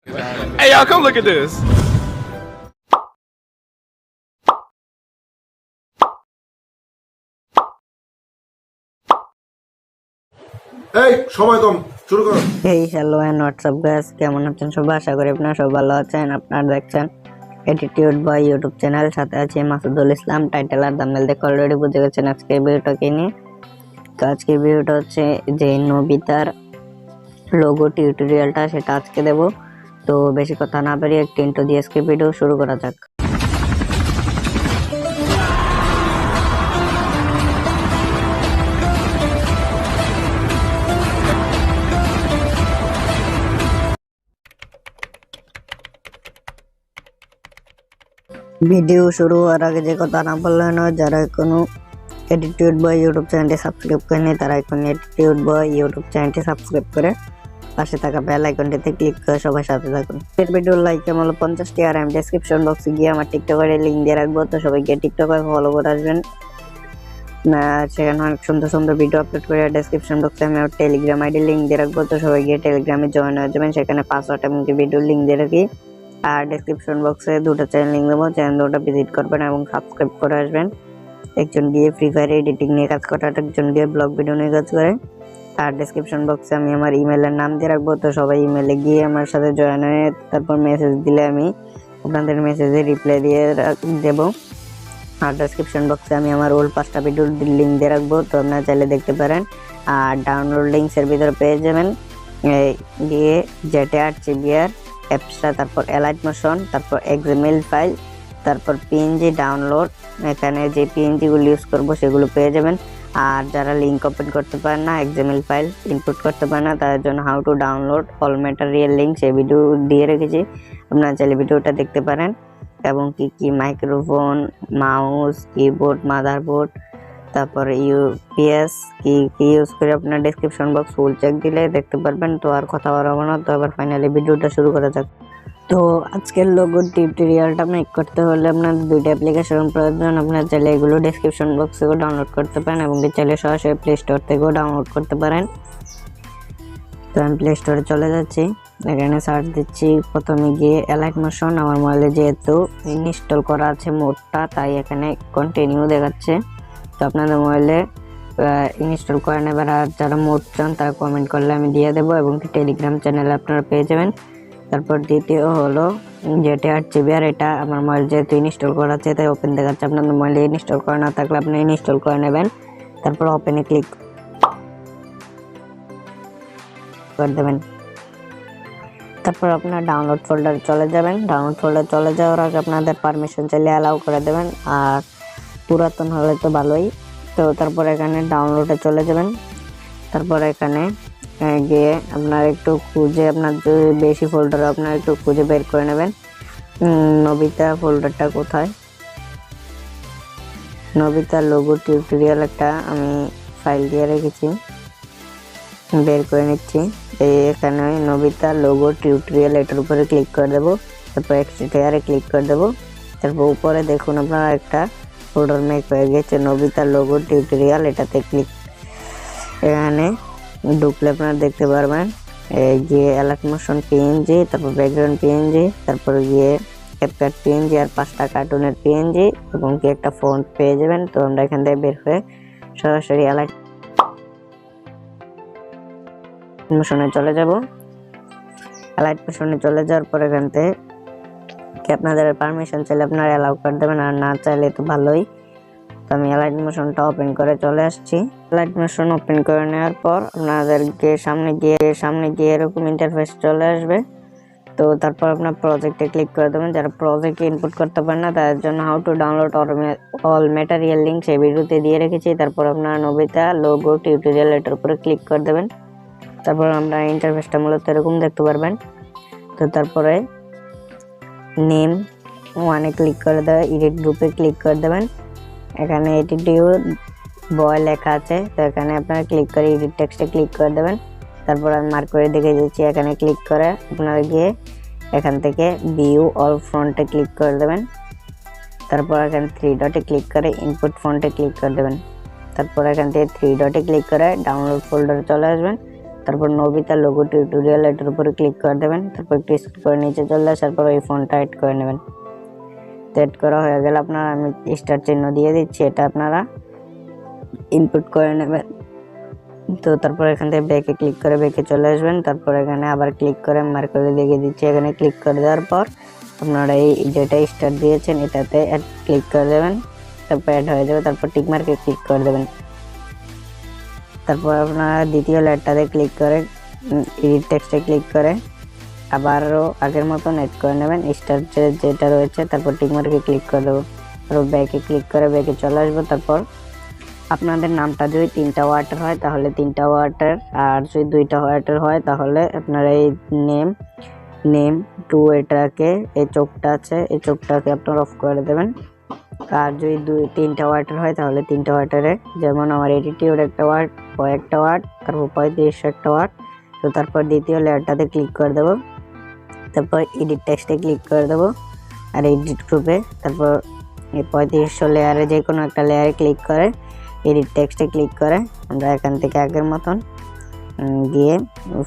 Hey y'all, come look at this. এই সময় কম, শুরু করো। এই হ্যালো এন্ড হোয়াটসঅ্যাপ গাইস, কেমন আছেন সবাই? আশা করি আপনারা সবাই ভালো আছেন। আপনারা দেখছেন অ্যাটিটিউড বয় ইউটিউব চ্যানেল, সাথে আছে মাসুদুল ইসলাম। টাইটেল আর থাম্বনেল দেখে অলরেডি বুঝে গেছেন আজকের ভিডিওটাকে নিয়ে। তো আজকের ভিডিওটা হচ্ছে যে নবিতার লোগো টিউটোরিয়ালটা, সেটা আজকে দেব। তো বেশি কথা না বাড়িয়ে একটা ইন্ট্রো দিয়ে আজকে ভিডিও শুরু করা যাক। ভিডিও শুরু হওয়ার আগে যে কথা না বললে নয়, যারা এখনো অ্যাটিটিউড বয় ইউটিউব চ্যানেলটি সাবস্ক্রাইব করেনি তারা এখন অ্যাটিটিউড বয় ইউটিউব চ্যানেলটি সাবস্ক্রাইব করে পাশে থাকা বেল আইকনটিতে ক্লিক করে সবাই সাথে থাকুন। এর ভিডিওর লাইক এমন 50টি, আর আমি ডেসক্রিপশন বক্সে গিয়ে আমার টিকটকের লিঙ্ক দিয়ে রাখবো, তো সবাই গিয়ে টিকটকে ফলো করে আসবেন। সেখানে অনেক সুন্দর সুন্দর ভিডিও আপলোড করে। ডেসক্রিপশন বক্সে আমি আমার টেলিগ্রাম আইডি লিঙ্ক দিয়ে রাখবো, তো সবাই গিয়ে টেলিগ্রামে জয়েন হয়ে যাবেন। সেখানে পাসওয়ার্ড এবং ভিডিওর লিঙ্ক দিয়ে রাখি। আর ডেসক্রিপশন বক্সে দুটো চ্যানেল লিঙ্ক দেবো, চ্যানেল দুটো ভিজিট করবেন এবং সাবস্ক্রাইব করে আসবেন। একজন গিয়ে ফ্রি ফায়ার এডিটিং নিয়ে কাজ করে, একজন গিয়ে ব্লগ ভিডিও নিয়ে কাজ করে। আর ডেসক্রিপশন বক্সে আমি আমার ইমেলের নাম দিয়ে রাখবো, তো সবাই ইমেলে গিয়ে আমার সাথে জয়েন হয়ে তারপর মেসেজ দিলে আমি আপনাদের মেসেজে রিপ্লাই দিয়ে দেবো। আর ডেসক্রিপশন বক্সে আমি আমার ওল্ড 5টা ভিডিওর লিঙ্ক দিয়ে রাখবো, তো আপনারা চাইলে দেখতে পারেন। আর ডাউনলোড লিঙ্কসের ভিতরে পেয়ে যাবেন গিয়ে ∗ অ্যাপসটা, তারপর Ailght Motion, তারপর XML ফাইল, তারপর PNG ডাউনলোড। এখানে যে PNG গুলো ইউজ করবো সেগুলো পেয়ে যাবেন। আর যারা লিঙ্ক ওপেন করতে পারেন না, XML ফাইল ইনপুট করতে পারেন না, তাদের জন্য how to download all material link সেই ভিডিও দিয়ে রেখেছি, আপনারা চাইলে ভিডিওটা দেখতে পারেন। এবং কি মাইক্রোফোন, মাউস, কিবোর্ড, মাদারবোর্ড, তারপর ইউপিএস কি ইউজ করে আপনার ডেসক্রিপশন বক্স ফুল চেক দিলে দেখতে পারবেন। তো আর কথা বাড়াবো না, তো এবার ফাইনালি ভিডিওটা শুরু করা যাক। তো আজকের লোগো টিউটোরিয়ালটা মেক করতে হলে আপনার দুইটা অ্যাপ্লিকেশন প্রয়োজন। আপনার চাইলে এগুলো ডেসক্রিপশন বক্স থেকেও ডাউনলোড করতে পারেন এবং চাইলে সরাসরি প্লে স্টোর থেকেও ডাউনলোড করতে পারেন। তো আমি প্লে স্টোরে চলে যাচ্ছি, এখানে সার্চ দিচ্ছি। প্রথমে গিয়ে Ailght Motion, আমার মোবাইলে যেহেতু ইনস্টল করা আছে মোডটা, তাই এখানে কন্টিনিউ দেখাচ্ছে। তো আপনাদের মোবাইলে ইনস্টল করে নেবেন। আর যারা মোড চান তারা কমেন্ট করলে আমি দিয়ে দেবো, এবং টেলিগ্রাম চ্যানেলে আপনারা পেয়ে যাবেন। তারপর দ্বিতীয় হলো ∗, এটা আমার মোবাইল যেহেতু ইনস্টল করা আছে তাই ওপেন দেখাচ্ছে। আপনাদের মোবাইলে ইনস্টল করা না থাকলে আপনি ইনস্টল করে নেবেন, তারপর ওপেনে ক্লিক করে দেবেন। তারপর আপনার ডাউনলোড ফোল্ডারে চলে যাবেন। ডাউনলোড ফোল্ডার চলে যাওয়ার আগে আপনাদের পারমিশন চাইলে অ্যালাউ করে দেবেন, আর পুরাতন হলে তো ভালোই। তো তারপর এখানে ডাউনলোডে চলে যাবেন। তারপর এখানে গিয়ে আপনার একটু খুঁজে, আপনার যদি বেশি ফোল্ডার আপনার একটু খুঁজে বের করে নেবেন নবিতা ফোল্ডারটা কোথায়। নবিতা লোগো টিউটোরিয়াল একটা আমি ফাইল দিয়ে রেখেছি, বের করে নিচ্ছি। এখানে নবিতা লোগো টিউটোরিয়াল, এটার উপরে ক্লিক করে দেবো। তারপর ∗ ক্লিক করে দেবো। তারপর উপরে দেখুন আপনার একটা ফোল্ডার মেক হয়ে গেছে নবিতা লোগো টিউটোরিয়াল, এটাতে ক্লিক। এখানে ঢুকলে আপনারা দেখতে পারবেন গিয়ে Ailght Motion PNG, তারপর ব্যাকগ্রাউন্ড PNG, তারপর গিয়ে ক্যাপকাট PNG, আর 5টা কার্টুনের PNG এবং কি একটা ফন্ট পেয়ে যাবেন। তো আমরা এখান থেকে বের হয়ে সরাসরি Ailght Motion-এ চলে যাব। Ailght Motion-এ চলে যাওয়ার পর এখান থেকে আপনাদের পারমিশন চাইলে আপনারা অ্যালাউ করে দেবেন, আর না চাইলে তো ভালোই। তো আমি Ailght Motion-টা ওপেন করে চলে আসছি। Ailght Motion ওপেন করে নেওয়ার পর আপনাদেরকে সামনে গিয়ে এরকম ইন্টারফেস চলে আসবে। তো তারপর আপনার প্রজেক্টে ক্লিক করে দেবেন। যারা প্রজেক্টে ইনপুট করতে পারেন না তাদের জন্য how to download all material link সেই ভিডিওতে দিয়ে রেখেছি। তারপর আপনার নবিতা লোগো টিউটোরিয়াল এটার উপরে ক্লিক করে দেবেন। তারপর আমরা ইন্টারফেসটা মূলত এরকম দেখতে পারবেন। তো তারপরে নেম ওয়ানে ক্লিক করে দেবেন, এডিট গ্রুপে ক্লিক করে দেবেন। এখানে অ্যাটিটিউড বয় লেখা আছে, তো এখানে আপনারা ক্লিক করে এডিট টেক্সটে ক্লিক করে দেবেন। তারপর আমি মার্ক করে দেখে দিচ্ছি, এখানে ক্লিক করে আপনারা গিয়ে এখান থেকে ভিউ অল ফন্টে ক্লিক করে দেবেন। তারপর এখানে 3 ডটে ক্লিক করে ইনপুট ফন্টে ক্লিক করে দেবেন। তারপর এখান থেকে 3 ডটে ক্লিক করে ডাউনলোড ফোল্ডারে চলে আসবেন। তারপর নবিতা লোগো টিউটোরিয়াল এটার উপরে ক্লিক করে দেবেন। তারপর একটু স্ক্রল করে নিচে চলে আসার পর এই ফন্টটা এড করে নেবেন। এড করা হয়ে গেলে আপনারা আমি স্টার চিহ্ন দিয়ে দিচ্ছি, এটা আপনারা ইনপুট করে নেবেন। তো তারপর এখান থেকে ব্যাকে ক্লিক করে ব্যাকে চলে আসবেন। তারপর এখানে আবার ক্লিক করে মার্ক করে দেখিয়ে দিচ্ছি, এখানে ক্লিক করে দেওয়ার পর আপনারা এই যেটা স্টার দিয়েছেন এটাতে অ্যাড ক্লিক করে দেবেন। তারপর অ্যাড হয়ে যাবে। তারপর টিক মার্কে ক্লিক করে দেবেন। তারপর আপনারা দ্বিতীয় লেয়ারটাতে ক্লিক করে এডিট টেক্সটে ক্লিক করে আবারও আগের মতন অ্যাড করে নেবেন স্টার যেটা রয়েছে। তারপর টিক মার্কে ক্লিক করে দেবো। তারপর ব্যাকে ক্লিক করে ব্যাকে চলে আসবো। তারপর আপনাদের নামটা যদি 3টা ওয়ার্ডের হয় তাহলে 3টা ওয়ার্ডের, আর যদি 2টা ওয়ার্ডের হয় তাহলে আপনারা এই নেম টু এটাকে এই চোখটা আছে এই চোখটাকে আপনারা অফ করে দেবেন। আর যদি 3টা ওয়ার্ডের হয় তাহলে 3টা ওয়ার্ডের, যেমন আমার অ্যাটিটিউড একটা ওয়ার্ড, একটা ওয়ার্ড, তারপর 35 একটা ওয়ার্ড। তো তারপর দ্বিতীয় লেয়ারটাতে ক্লিক করে দেবো। তারপর এডিট টেক্সটে ক্লিক করে দেবো আর এডিট গ্রুপে। তারপর এই 3500 লেয়ারে যে কোনো একটা লেয়ারে ক্লিক করে এডিট টেক্সটে ক্লিক করে আমরা এখান থেকে আগের মতন গিয়ে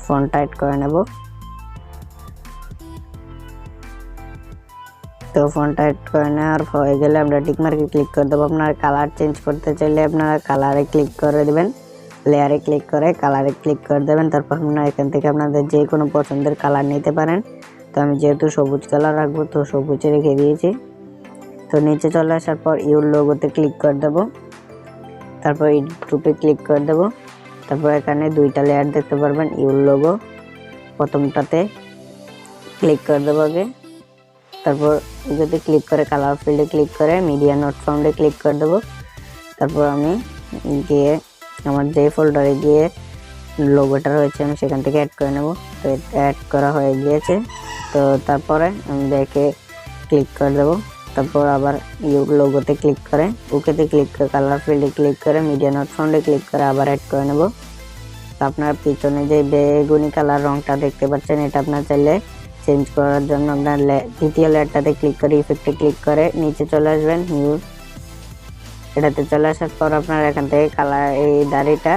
ফন্টটা এড করে নেব। তো ফন্টটা এড করে নেওয়ার হয়ে গেলে আমরা টিক মার্কে ক্লিক করে দেবো। আপনারা কালার চেঞ্জ করতে চাইলে আপনারা কালারে ক্লিক করে দেবেন, লেয়ারে ক্লিক করে কালারে ক্লিক করে দেবেন। তারপর আপনারা এখান থেকে আপনাদের যে কোনো পছন্দের কালার নিতে পারেন। তো আমি যেহেতু সবুজ কালার রাখবো তো সবুজে রেখে দিয়েছি। তো নিচে চলে আসার পর ইউর লোগোতে ক্লিক করে দেবো। তারপর এডিট গ্রুপে ক্লিক করে দেবো। তারপর এখানে 2টা লেয়ার দেখতে পারবেন ইউর লোগো, প্রথমটাতে ক্লিক করে দেবো আগে। তারপর যদি ক্লিক করে কালার ফিল্ডে ক্লিক করে মিডিয়া নট ফাউন্ডে ক্লিক করে দেবো। তারপর আমি গিয়ে আমার যে ফোল্ডারে গিয়ে লোগোটা রয়েছে আমি সেখান থেকে অ্যাড করে নেব। তো অ্যাড করা হয়ে গিয়েছে। তো তারপরে আমি ব্যাকে ক্লিক করে দেবো। তারপর আবার ইউর লোগোতে ক্লিক করে ওকেতে ক্লিক করে কালার ফিল্ডে ক্লিক করে মিডিয়া নট ফাউন্ডে ক্লিক করে আবার অ্যাড করে নেব। তো আপনার পিছনে যে বেগুনি কালার রংটা দেখতে পাচ্ছেন এটা আপনার চাইলে চেঞ্জ করার জন্য আপনার দ্বিতীয় লেয়ারটাতে ক্লিক করে ইফেক্টে ক্লিক করে নিচে চলে আসবেন। এটাতে চলে আসার পর আপনারা এখান থেকে কালার এই দাড়িটা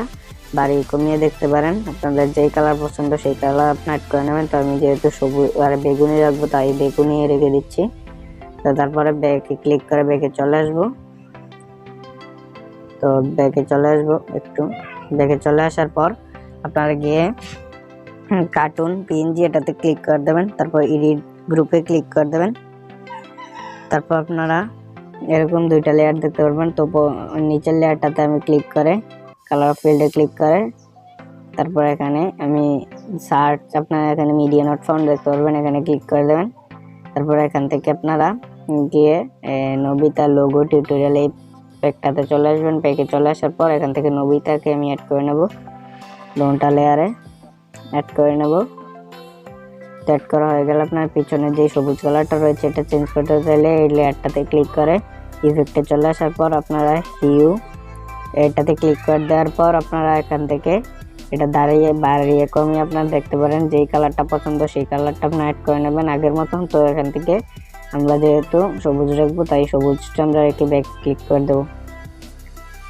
বাড়ি কমিয়ে দেখতে পারেন। আপনাদের যেই কালার পছন্দ সেই কালার আপনি অ্যাড করে নেবেন। তো আমি যেহেতু সবুজ আর বেগুনি রাখবো তাই বেগুনি রেখে দিচ্ছি। তো তারপরে ব্যাকে ক্লিক করে ব্যাকে চলে আসবো। তো ব্যাকে চলে আসবো, একটু ব্যাকে চলে আসার পর আপনারা গিয়ে কার্টুন পিএনজি এটাতে ক্লিক করে দেবেন। তারপর এডিট গ্রুপে ক্লিক করে দেবেন। তারপর আপনারা এরকম 2টা লেয়ার দেখতে পারবেন। তো নিচের লেয়ারটাতে আমি ক্লিক করে কালার ফিল্ডে ক্লিক করে তারপর এখানে আমি সার্চ আপনারা এখানে মিডিয়া নট ফাউন্ড দেখতে পারবেন, এখানে ক্লিক করে দেবেন। তারপর এখান থেকে আপনারা গিয়ে নবিতা লোগো টিউটোরিয়াল এই প্যাকটাতে চলে আসবেন। প্যাকে চলে আসার পর এখান থেকে নবিতাকে আমি অ্যাড করে নেব, 2টা লেয়ারে অ্যাড করে নেব। অ্যাড করা হয়ে গেলে আপনার পিছনে যে সবুজ কালারটা রয়েছে এটা চেঞ্জ করতে চাইলে এই লেয়ারটাতে ক্লিক করে ইফেক্টে চলে আসার পর আপনারা হিউ এটাতে ক্লিক করে দেওয়ার পর আপনারা এখান থেকে এটা বাড়িয়ে কমিয়ে আপনারা দেখতে পারেন যেই কালারটা পছন্দ সেই কালারটা আপনারা অ্যাড করে নেবেন আগের মতন। তো এখান থেকে আমরা যেহেতু সবুজ রাখবো তাই সবুজটা আমরা রেখে ব্যাক ক্লিক করে দেবো।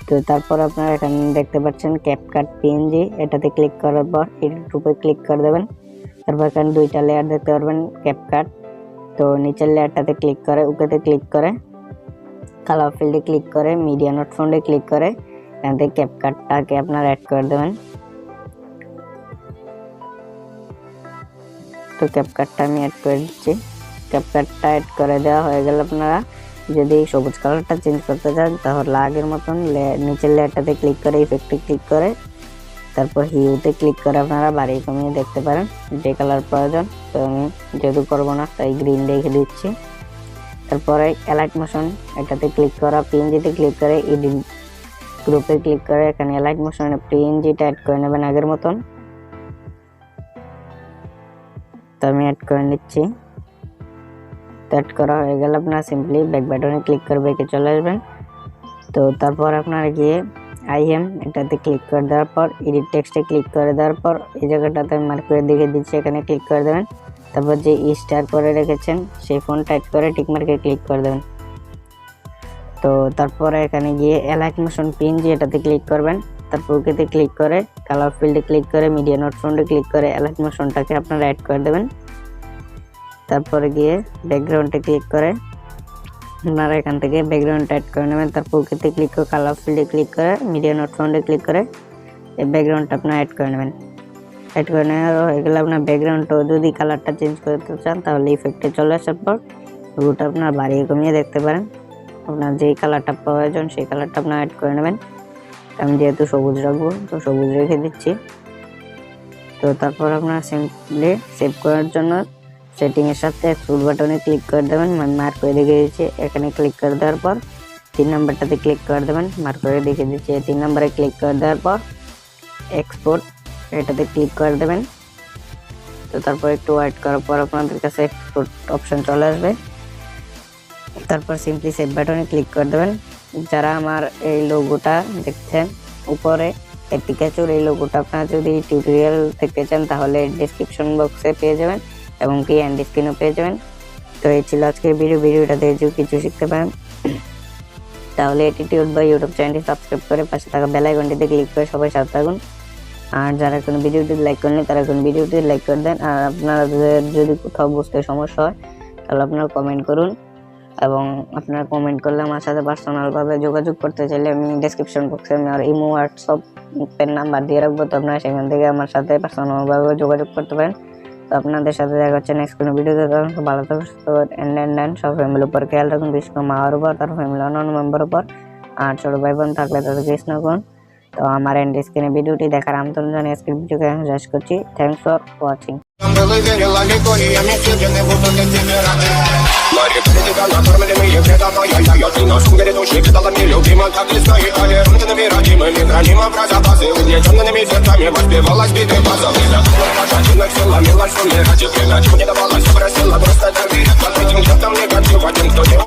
তো তারপর আপনারা এখানে দেখতে পাচ্ছেন ক্যাপকাট পিএনজি এটাতে ক্লিক করার পর এডিট গ্রুপে ক্লিক করে দেবেন। তারপর এখানে 2টা লেয়ার দেখতে পারবেন ক্যাপকাট। তো নিচের লেয়ারটাতে ক্লিক করে ওকেতে ক্লিক করে কালার ফিল্ডে ক্লিক করে মিডিয়া নট ফাউন্ডে ক্লিক করে এখান থেকে ক্যাপকাটটাকে আপনারা অ্যাড করে দেবেন। তো ক্যাপকাটটা আমি অ্যাড করে দিচ্ছি। ক্যাপকাটটা অ্যাড করে দেওয়া হয়ে গেলে আপনারা যদি সবুজ কালারটা চেঞ্জ করতে চান তাহলে আগের মতন নিচের লেয়ারটাতে ক্লিক করে ইফেক্টে ক্লিক করে তারপর হিউতে ক্লিক করে আপনারা বাড়িয়ে কমিয়ে দেখতে পারেন যে কালার প্রয়োজন। তো আমি যেহেতু করবো না তাই গ্রিন রেখে দিচ্ছি। তারপরে অ্যালাইট মোশন এটাতে ক্লিক করা পিএনজিতে ক্লিক করে এডিট গ্রুপে ক্লিক করে এখানে অ্যালাইট মোশনের পিএনজিটা অ্যাড করে নেবেন আগের মতন। তো আমি অ্যাড করে নিচ্ছি। অ্যাড করা হয়ে গেলে আপনারা সিম্পলি ব্যাক বাটনে ক্লিক করে ব্যাকে চলে আসবেন। তো তারপর আপনারা গিয়ে আইএম এটাতে ক্লিক করে দেওয়ার পর এডিট টেক্সটে ক্লিক করে দেওয়ার পর এই জায়গাটাতে মার্ক করে দেখে দিচ্ছি, এখানে ক্লিক করে দেবেন। তারপর যে স্টার করে রেখেছেন সেই ফোন টাইপ করে টিক মার্কে ক্লিক করে দেবেন। তো তারপরে এখানে গিয়ে অ্যালাইট মোশন পিএনজি এটাতে ক্লিক করবেন। তারপর ওকেতে ক্লিক করে কালার ফিল্ডে ক্লিক করে মিডিয়া নোট ফ্রন্টে ক্লিক করে অ্যালাইট মোশনটাকে আপনারা অ্যাড করে দেবেন। তারপরে গিয়ে ব্যাকগ্রাউন্ডে ক্লিক করে আপনারা এখান থেকে ব্যাকগ্রাউন্ড অ্যাড করে নেবেন। তারপর ওকেতে ক্লিক করে কালার ফিল্ডে ক্লিক করে মিডিয়া নোট ফ্রন্টে ক্লিক করে এই ব্যাকগ্রাউন্ডটা আপনারা অ্যাড করে নেবেন। অ্যাড করে নেওয়ার হয়ে গেলে আপনার ব্যাকগ্রাউন্ডটাও যদি কালারটা চেঞ্জ করতে চান তাহলে ইফেক্টে চলে আসার পর রুট আপনার বাড়িয়ে কমিয়ে দেখতে পারেন। আপনার যেই কালারটা প্রয়োজন সেই কালারটা আপনার অ্যাড করে নেবেন। আমি যেহেতু সবুজ রাখবো তো সবুজ রেখে দিচ্ছি। তো তারপর আপনার সিম্পলি সেভ করার জন্য সেটিংয়ের সাথে এক্সপোর্ট বাটনে ক্লিক করে দেবেন। মার্ক করে দেখিয়ে দিচ্ছি, এখানে ক্লিক করে দেওয়ার পর 3 নাম্বারটাতে ক্লিক করে দেবেন। মার্ক করে দেখিয়ে দিচ্ছি, 3 নাম্বারে ক্লিক করে দেওয়ার পর এক্সপোর্ট এটাতে ক্লিক করে দেবেন। তো তারপর একটু ওয়েট করার পর আপনাদের কাছে এক্সপোর্ট অপশন চলে আসবে। তারপর সিম্পলি সেভ বাটনে ক্লিক করে দেবেন। যারা আমার এই লোগোটা দেখছেন উপরে পিকাচুর এই লোগোটা আপনারা যদি টিউটোরিয়াল দেখতে চান তাহলে ডেসক্রিপশন বক্সে পেয়ে যাবেন এবং কি এন্ড স্ক্রিনও পেয়ে যাবেন। তো এই ছিল আজকের ভিডিওটা দেখে যদি কিছু শিখতে পারেন তাহলে অ্যাটিটিউড বা ইউটিউব চ্যানেলটি সাবস্ক্রাইব করে পাশে থাকা বেল আইকনটিতে ক্লিক করে সবাই সাথে থাকুন। আর যারা কোনো ভিডিওটি লাইক করেনি তারা কোনো ভিডিওটি লাইক করে দেন। আর আপনাদের যদি কোথাও বুঝতে সমস্যা হয় তাহলে আপনারা কমেন্ট করুন এবং আপনারা কমেন্ট করলে আমার সাথে পার্সোনালভাবে যোগাযোগ করতে চাইলে আমি ডেসক্রিপশন বক্সে আমার ইমো হোয়াটসঅ্যাপের নাম্বার দিয়ে রাখবো। তো আপনারা সেখান থেকে আমার সাথে পার্সোনালভাবে যোগাযোগ করতে পারেন। তো আপনাদের সাথে দেখা হচ্ছে নেক্সট কোনো ভিডিওতে। তখন ভালো থাকুন, সব ফ্যামিলির উপর খেয়াল রাখুন, বিশেষ করে মার উপর, তার ফ্যামিলি অন্যান্য মেম্বার উপর। আর ছোটো ভাই বোন থাকলে তাদেরকে স্নেহ করুন। তো আমার এন্ড স্ক্রিনে ভিডিওটি দেখার আমন্ত্রণ জানিয়ে আজকের ভিডিওকে আমি শেষ করছি। Thanks for watching. ᴤᴇᵒ